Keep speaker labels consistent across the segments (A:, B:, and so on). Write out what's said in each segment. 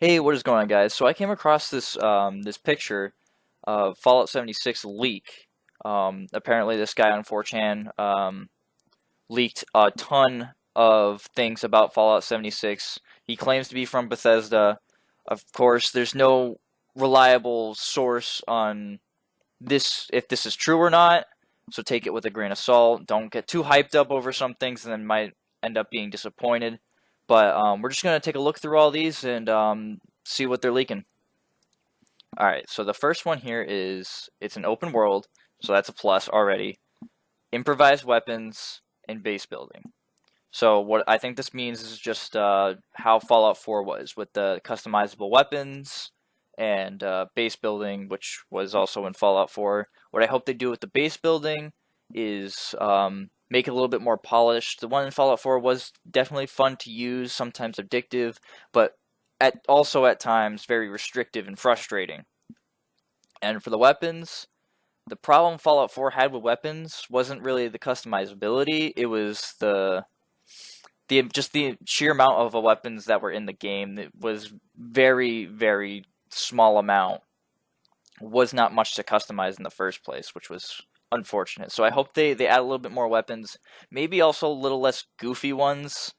A: Hey, what is going on, guys? So I came across this picture of Fallout 76 leak. Apparently, this guy on 4chan leaked a ton of things about Fallout 76. He claims to be from Bethesda. Of course, there's no reliable source on this if this is true or not. So take it with a grain of salt. Don't get too hyped up over some things, and then might end up being disappointed. But we're just gonna take a look through all these and see what they're leaking. All right, so the first one here is it's an open world, so that's a plus already. Improvised weapons and base building. So what I think this means is just how Fallout 4 was with the customizable weapons and base building, which was also in Fallout 4. What I hope they do with the base building is make it a little bit more polished. The one in Fallout 4 was definitely fun to use, sometimes addictive, but also at times very restrictive and frustrating. And for the weapons, the problem Fallout 4 had with weapons wasn't really the customizability, it was the sheer amount of weapons that were in the game. It was very small amount. Was not much to customize in the first place, which was unfortunate. So I hope they add a little bit more weapons, maybe also a little less goofy ones.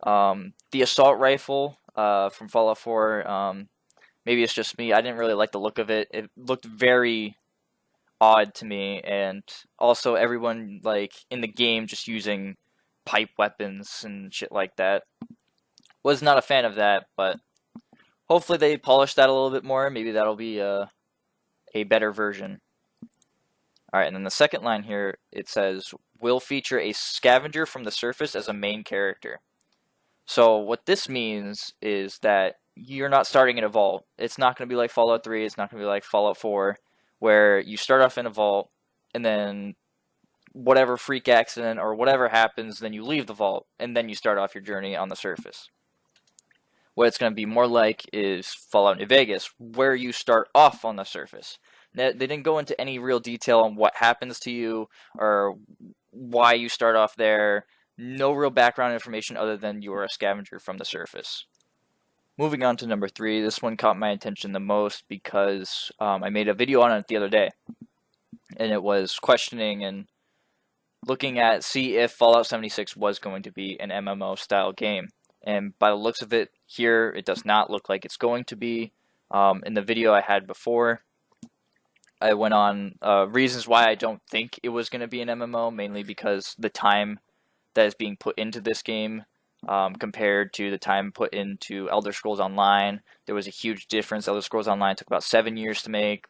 A: The assault rifle from Fallout 4, maybe it's just me. I didn't really like the look of it. It looked very odd to me, and also everyone like in the game just using pipe weapons and shit like that. Was not a fan of that, but hopefully they polish that a little bit more. Maybe that'll be a better version. Alright, and then the second line here, it says, will feature a scavenger from the surface as a main character. So what this means is that you're not starting in a vault. It's not going to be like Fallout 3, it's not going to be like Fallout 4, where you start off in a vault, and then whatever freak accident or whatever happens, then you leave the vault, and then you start off your journey on the surface. What it's going to be more like is Fallout New Vegas, where you start off on the surface. They didn't go into any real detail on what happens to you or why you start off there. No real background information other than you are a scavenger from the surface. Moving on to number 3, this one caught my attention the most because I made a video on it the other day. And it was questioning and looking at see if Fallout 76 was going to be an MMO style game. And by the looks of it here, it does not look like it's going to be. In the video I had before, I went on reasons why I don't think it was going to be an MMO, mainly because the time that is being put into this game compared to the time put into Elder Scrolls Online. There was a huge difference. Elder Scrolls Online took about 7 years to make.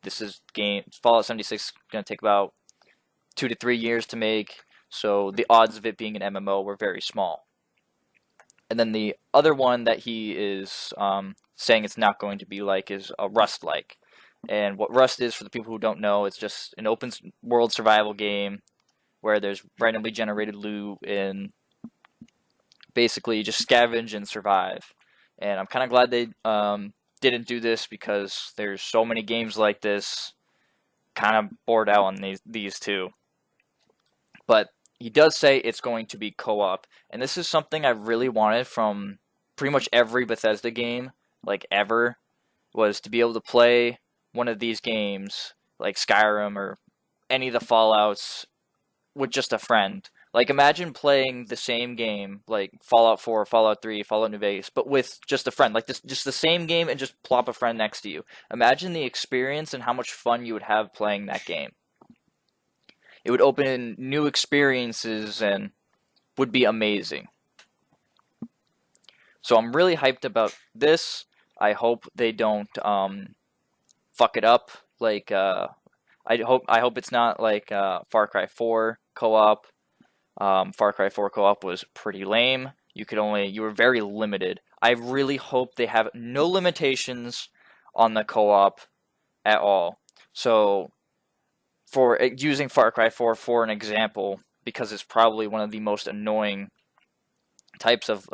A: Fallout 76 is going to take about 2 to 3 years to make. So the odds of it being an MMO were very small. And then the other one that he is saying it's not going to be like is a Rust-like. And what Rust is, for the people who don't know, it's just an open world survival game where there's randomly generated loot and basically you just scavenge and survive. And I'm kind of glad they didn't do this because there's so many games like this. Kind of bored out on these two. But he does say it's going to be co-op, and this is something I really wanted from pretty much every Bethesda game, like ever, was to be able to play one of these games, like Skyrim or any of the Fallouts, with just a friend. Like, imagine playing the same game, like Fallout 4, Fallout 3, Fallout New Vegas, but with just a friend. Like, just the same game and just plop a friend next to you. Imagine the experience and how much fun you would have playing that game. It would open new experiences and would be amazing. So I'm really hyped about this. I hope they don't fuck it up. Like I hope it's not like Far Cry 4 co-op. Far Cry 4 co-op was pretty lame. You were very limited. I really hope they have no limitations on the co-op at all. So for using Far Cry 4 for an example, because it's probably one of the most annoying types of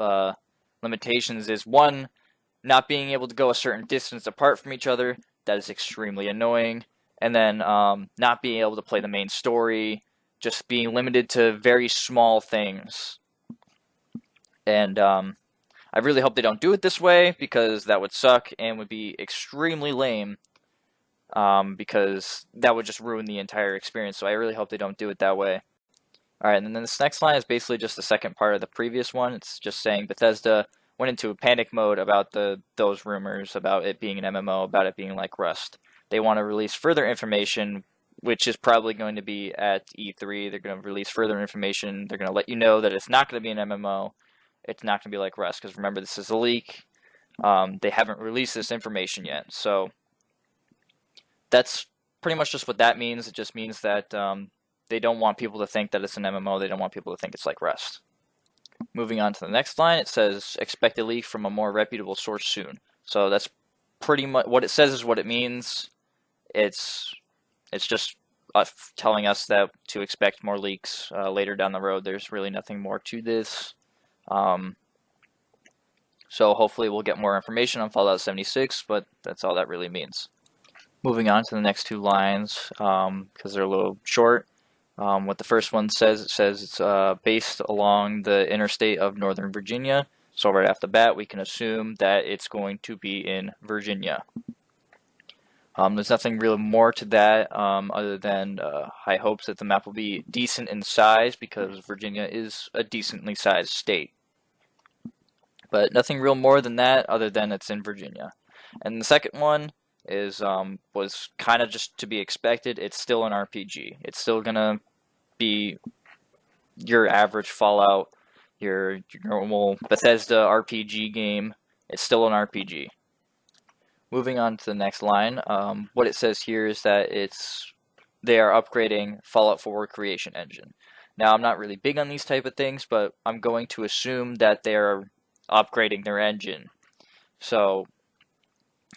A: limitations, is one, not being able to go a certain distance apart from each other. That is extremely annoying. And then not being able to play the main story, just being limited to very small things. And I I really hope they don't do it this way, because that would suck and would be extremely lame, because that would just ruin the entire experience. So I really hope they don't do it that way. All right, and then this next line is basically just the second part of the previous one. It's just saying Bethesda went into a panic mode about those rumors about it being an MMO, about it being like Rust. They want to release further information, which is probably going to be at E3. They're going to release further information. They're going to let you know that it's not going to be an MMO. It's not going to be like Rust, because remember, this is a leak. They haven't released this information yet. So that's pretty much just what that means. It just means that they don't want people to think that it's an MMO. They don't want people to think it's like Rust. Moving on to the next line, it says, expect a leak from a more reputable source soon. So that's pretty much what it says is what it means. It's just telling us that to expect more leaks later down the road. There's really nothing more to this. So hopefully we'll get more information on Fallout 76, but that's all that really means. Moving on to the next two lines, because they're a little short. What the first one says, it says it's based along the interstate of Northern Virginia. So right off the bat, we can assume that it's going to be in Virginia. There's nothing really more to that other than high hopes that the map will be decent in size, because Virginia is a decently sized state. But nothing real more than that other than it's in Virginia. And the second one is was kind of just to be expected. It's still an RPG. It's still gonna be your average Fallout, your normal Bethesda RPG game. It's still an RPG. Moving on to the next line, what it says here is that they are upgrading Fallout 4 creation engine. Now, I'm not really big on these type of things, but I'm going to assume that they are upgrading their engine. So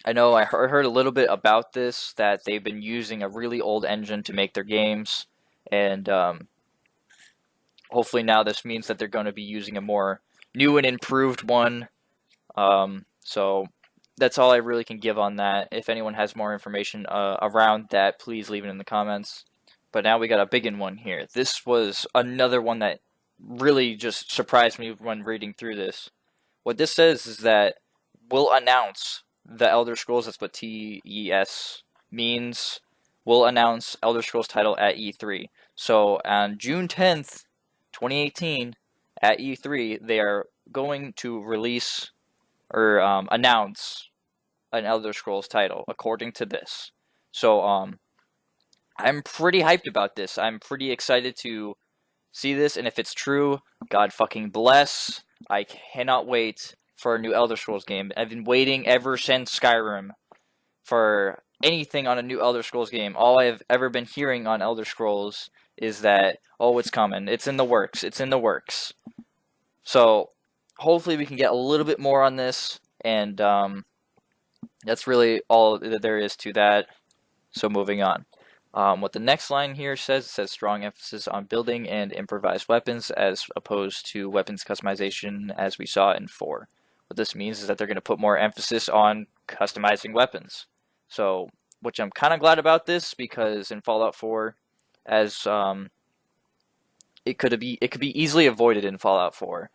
A: I know I heard a little bit about this, that they've been using a really old engine to make their games, and hopefully now this means that they're going to be using a more new and improved one. So that's all I really can give on that. If anyone has more information around that, please leave it in the comments. But now we got a big one here. This was another one that really just surprised me when reading through this. What this says is that we'll announce the Elder Scrolls, that's what TES means, will announce Elder Scrolls title at E3. So on June 10th, 2018, at E3, they are going to release or announce an Elder Scrolls title, according to this. So I'm pretty hyped about this. I'm pretty excited to see this, and if it's true, God fucking bless. I cannot wait for a new Elder Scrolls game. I've been waiting ever since Skyrim for anything on a new Elder Scrolls game. All I've ever been hearing on Elder Scrolls is that, oh, it's coming. It's in the works. It's in the works. So hopefully we can get a little bit more on this, and that's really all that there is to that. So moving on. What the next line here says, it says strong emphasis on building and improvised weapons as opposed to weapons customization as we saw in 4. What this means is that they're going to put more emphasis on customizing weapons. So, which I'm kind of glad about this, because in Fallout 4, as it could be easily avoided in Fallout 4.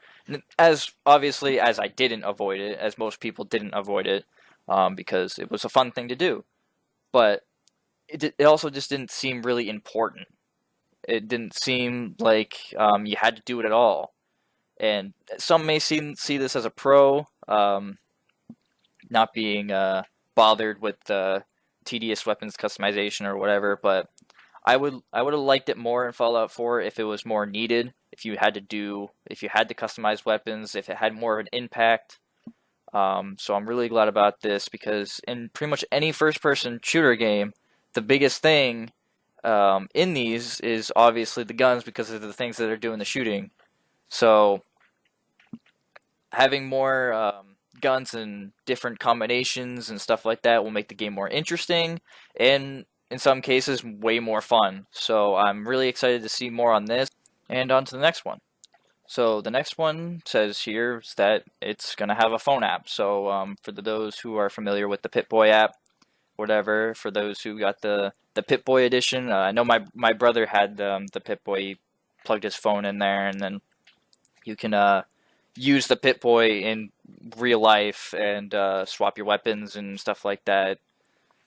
A: As obviously as I didn't avoid it, as most people didn't avoid it, because it was a fun thing to do. But it also just didn't seem really important. It didn't seem like you had to do it at all. And some may see this as a pro, not being bothered with the tedious weapons customization or whatever, but I would have liked it more in Fallout 4 if it was more needed, if you had to customize weapons, if it had more of an impact. So I'm really glad about this, because in pretty much any first-person shooter game, the biggest thing in these is obviously the guns, because of the things that are doing the shooting. So having more guns and different combinations and stuff like that will make the game more interesting, and in some cases way more fun. So I'm really excited to see more on this. And on to the next one. So the next one says here is that it's going to have a phone app. So for those who are familiar with the Pip-Boy app, whatever, for those who got the Pip-Boy edition, I know my brother had the Pip-Boy. He plugged his phone in there, and then you can use the Pip-Boy in real life and swap your weapons and stuff like that,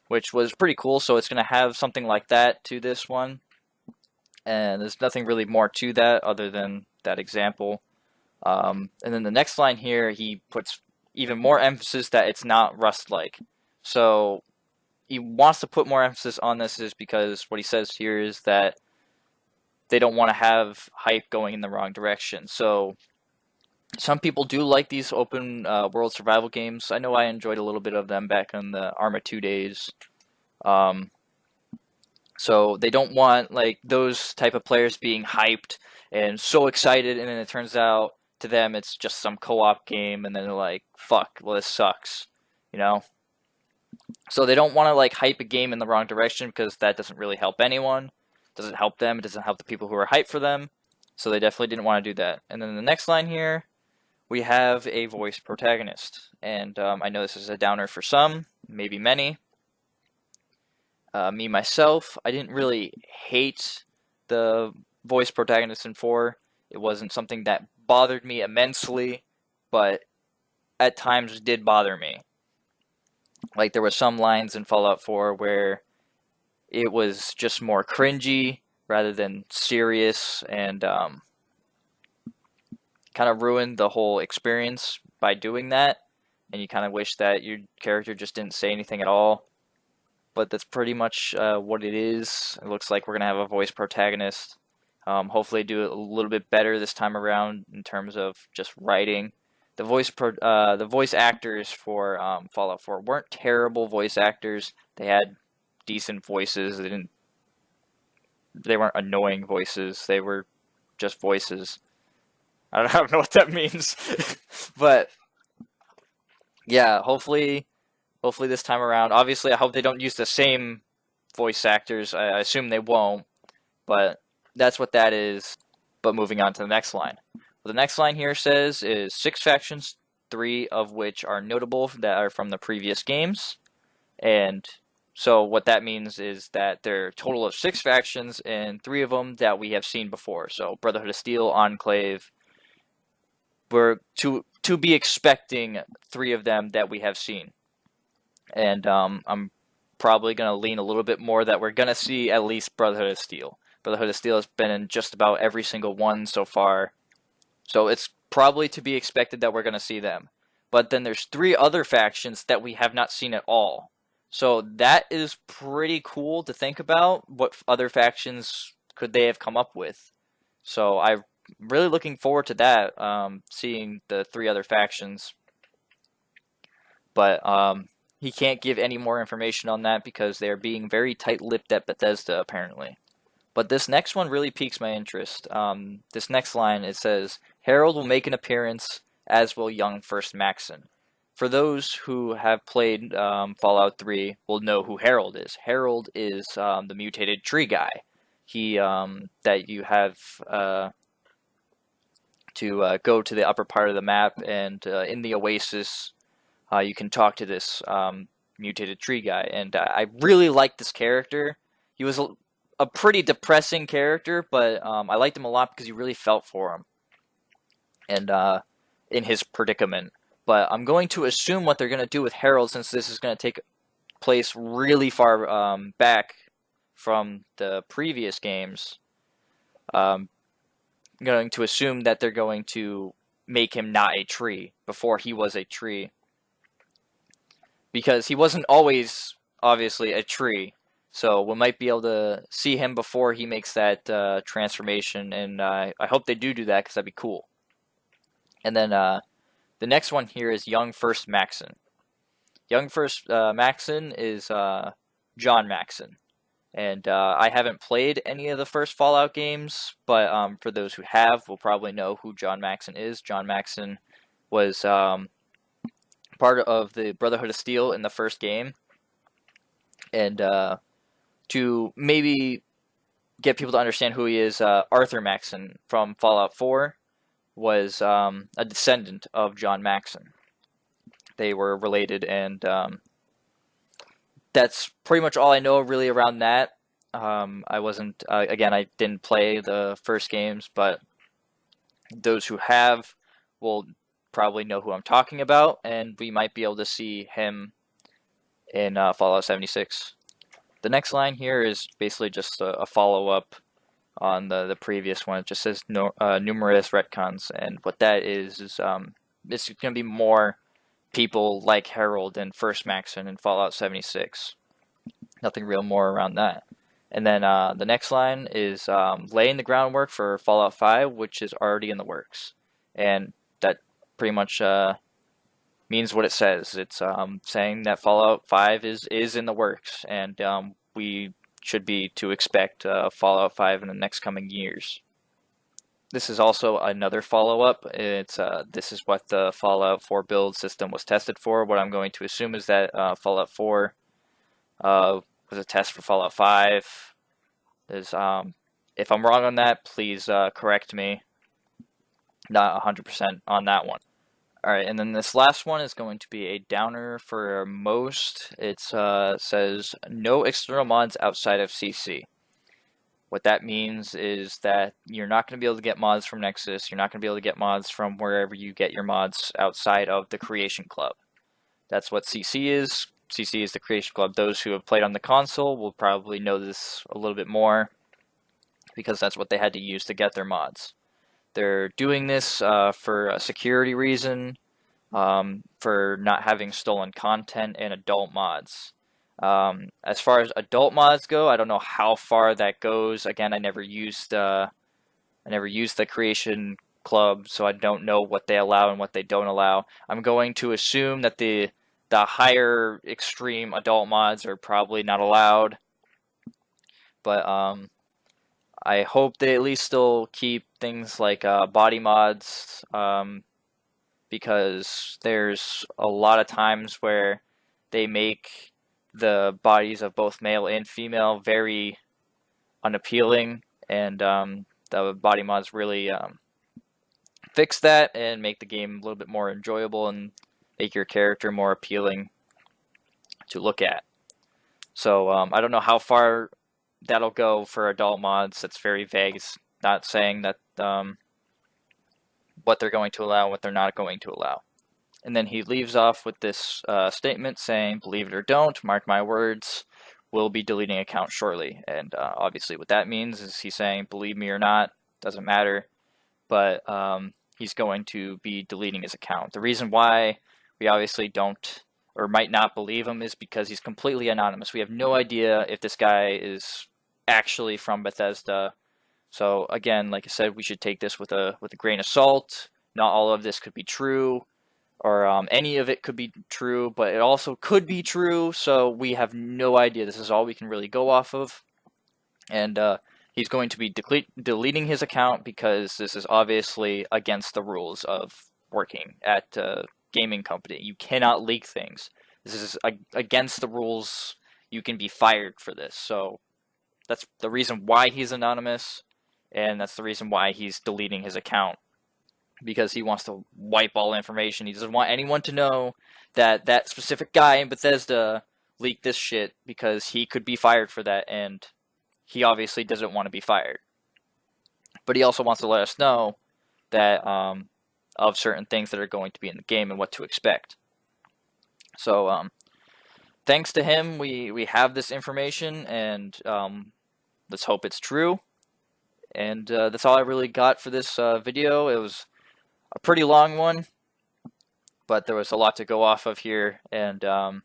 A: which was pretty cool. So it's going to have something like that to this one. And there's nothing really more to that other than that example. And then the next line here, he puts even more emphasis that it's not Rust-like. So he wants to put more emphasis on this is because what he says here is that they don't want to have hype going in the wrong direction. So some people do like these open world survival games. I know I enjoyed a little bit of them back in the Arma 2 days. So they don't want like those type of players being hyped and so excited, and then it turns out to them it's just some co-op game, and then they're like, "Fuck, well this sucks," you know. So they don't want to like hype a game in the wrong direction because that doesn't really help anyone. It doesn't help them. It doesn't help the people who are hyped for them. So they definitely didn't want to do that. And then the next line here, we have a voice protagonist, and I know this is a downer for some, maybe many. Me, myself, I didn't really hate the voice protagonist in 4. It wasn't something that bothered me immensely, but at times did bother me. Like, there were some lines in Fallout 4 where it was just more cringy rather than serious, and kind of ruined the whole experience by doing that, and you kind of wish that your character just didn't say anything at all. But that's pretty much what it is. It looks like we're going to have a voice protagonist. Hopefully do it a little bit better this time around in terms of just writing. The voice actors for Fallout 4 weren't terrible voice actors. They had decent voices. They weren't annoying voices. They were just voices. I don't know what that means. But yeah, hopefully this time around. Obviously, I hope they don't use the same voice actors. I assume they won't, but that's what that is. But moving on to the next line. What the next line here says is 6 factions, 3 of which are notable that are from the previous games. And so what that means is that there are a total of 6 factions, and 3 of them that we have seen before. So Brotherhood of Steel, Enclave. We're to be expecting 3 of them that we have seen. And I'm probably going to lean a little bit more that we're going to see at least Brotherhood of Steel. Brotherhood of Steel has been in just about every single one so far. So it's probably to be expected that we're going to see them. But then there's 3 other factions that we have not seen at all. So that is pretty cool to think about. What other factions could they have come up with? So I'm really looking forward to that, seeing the 3 other factions. But he can't give any more information on that because they're being very tight-lipped at Bethesda, apparently. But this next one really piques my interest. This next line, it says, Harold will make an appearance, as will young First Maxon. For those who have played Fallout 3 will know who Harold is. Harold is the mutated tree guy. He that you have to go to the upper part of the map, and in the Oasis, you can talk to this mutated tree guy. And I really liked this character. He was a pretty depressing character, but I liked him a lot because you really felt for him and in his predicament. But I'm going to assume what they're going to do with Harold, since this is going to take place really far back from the previous games. I'm going to assume that they're going to make him not a tree before he was a tree. Because he wasn't always, obviously, a tree. So we might be able to see him before he makes that transformation, and I hope they do that, because that'd be cool. And then the next one here is young First Maxon. Young First Maxon is John Maxon. And I haven't played any of the first Fallout games, but for those who have, will probably know who John Maxon is. John Maxon was part of the Brotherhood of Steel in the first game. And to maybe get people to understand who he is, Arthur Maxon from Fallout 4 was a descendant of John Maxon. They were related, and that's pretty much all I know really around that. I wasn't, again, I didn't play the first games, but those who have will probably know who I'm talking about, and we might be able to see him in Fallout 76. The next line here is basically just a follow-up on the previous one. It just says numerous retcons, and what that is it's going to be more people like Harold and First Maxon in Fallout 76. Nothing real more around that. And then the next line is laying the groundwork for Fallout 5, which is already in the works. And that pretty much means what it says. It's saying that Fallout 5 is in the works, and we should be to expect Fallout 5 in the next coming years. This is also another follow-up. It's this is what the Fallout 4 build system was tested for. What I'm going to assume is that Fallout 4 was a test for Fallout 5. Is if I'm wrong on that, please correct me. Not 100% on that one. Alright, and then this last one is going to be a downer for most. It says no external mods outside of CC. What that means is that you're not going to be able to get mods from Nexus. You're not going to be able to get mods from wherever you get your mods outside of the Creation Club. That's what CC is. CC is the Creation Club. Those who have played on the console will probably know this a little bit more because that's what they had to use to get their mods. They're doing this for a security reason, for not having stolen content and adult mods. As far as adult mods go, I don't know how far that goes. Again, I never used the Creation Club, so I don't know what they allow and what they don't allow. I'm going to assume that the higher extreme adult mods are probably not allowed, but I hope they at least still keep things like body mods, because there's a lot of times where they make the bodies of both male and female very unappealing, and the body mods really fix that and make the game a little bit more enjoyable and make your character more appealing to look at. So I don't know how far that'll go for adult mods. That's very vague. It's not saying that what they're going to allow, what they're not going to allow. And then he leaves off with this statement saying, believe it or don't, mark my words, we'll be deleting accounts shortly. And obviously what that means is he's saying, believe me or not, doesn't matter. But he's going to be deleting his account. The reason why we obviously don't or might not believe him is because he's completely anonymous. We have no idea if this guy is actually from Bethesda. So again, like I said, we should take this with a grain of salt. Not all of this could be true, or any of it could be true, but it also could be true. So we have no idea. This is all we can really go off of. And he's going to be deleting his account because this is obviously against the rules of working at a gaming company. You cannot leak things. This is against the rules. You can be fired for this. So that's the reason why he's anonymous, and that's the reason why he's deleting his account, because he wants to wipe all information. He doesn't want anyone to know that that specific guy in Bethesda leaked this shit, because he could be fired for that, and he obviously doesn't want to be fired. But he also wants to let us know that of certain things that are going to be in the game and what to expect. So thanks to him, we have this information, and let's hope it's true. And that's all I really got for this video. It was a pretty long one, but there was a lot to go off of here, and I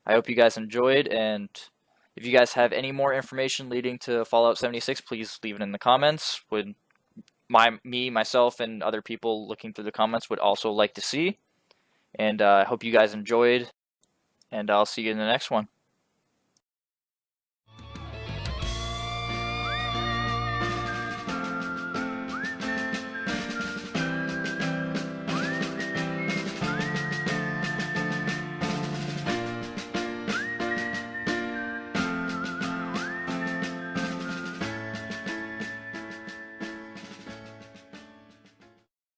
A: hope you guys enjoyed. And if you guys have any more information leading to Fallout 76, please leave it in the comments. Would myself, and other people looking through the comments would also like to see. And I hope you guys enjoyed, and I'll see you in the next one.